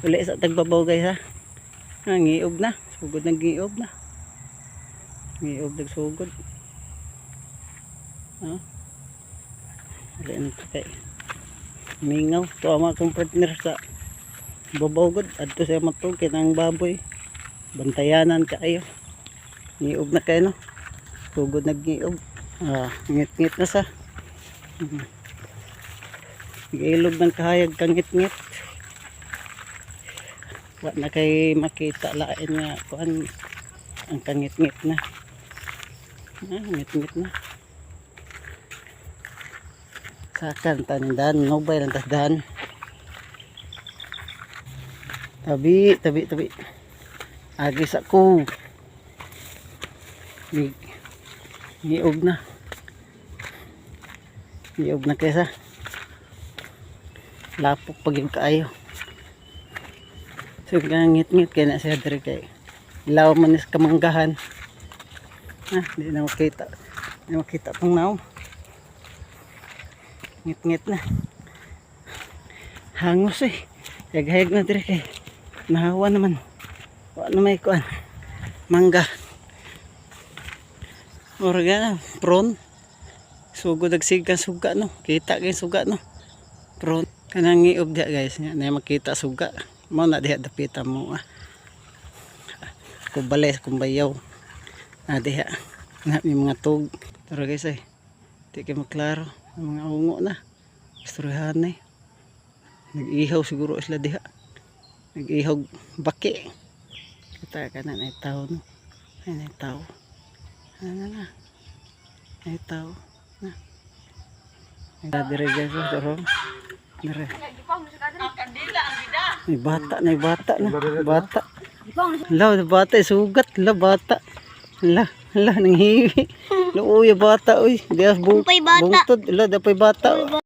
Uli sa tagbabaw guys ha. Ngiob na. Sugod ng ngiob na. Ngiob nagsugod. Uli na ito kay mingaw. Ito ang mga kong partner sa babaw god. Adto siya matugin ang baboy. Bantayanan kayo. Ngiob na kayo no. Sugod nag ngiob. Ngit-ngit na sa. Ilog ng kahayag kangit-ngit. Wala na kay makita lain nga kuan ang kangit-ngit na. Ngit-ngit na. Sakan tanindan, mobile ang tasdan. Tabi. Agi sa ko. Ngiob na. Ngiob na kaysa. Lapok pag yung kaayo. So ngit-ngit kaya na siya diri kay ilaw man is kamanggahan. Di na makita. Di makita pang naw. Ngit-ngit na. Hangos eh. Yag-hayag na diri kay nahawa naman. Wala na may kuan. Mangga. Orga prawn. Sugod nagsiga suga no. Kita kay suga no. Prawn. Kanang ngiob dia guys. Na makita suga. Mo na diha dapita mo. Kubalay kumbayaw. Diha. Na may mga tug. Pero guys ay. Di kayo maklaro. Ang mga ungo na. Istoryahan na eh. Nag-ihaw siguro sila diha. Nag-ihaw baki. Kita ka na na tao no. Ay na tao. Ano na. Ay tao. Na. Dire guys. Pero. Dire. May bata na. Bata. Hala, bata. Sugat. Hala, bata. Hala, nanghiwi. Luuya bata. Uy, dias bungtod. Hala, dapay bata.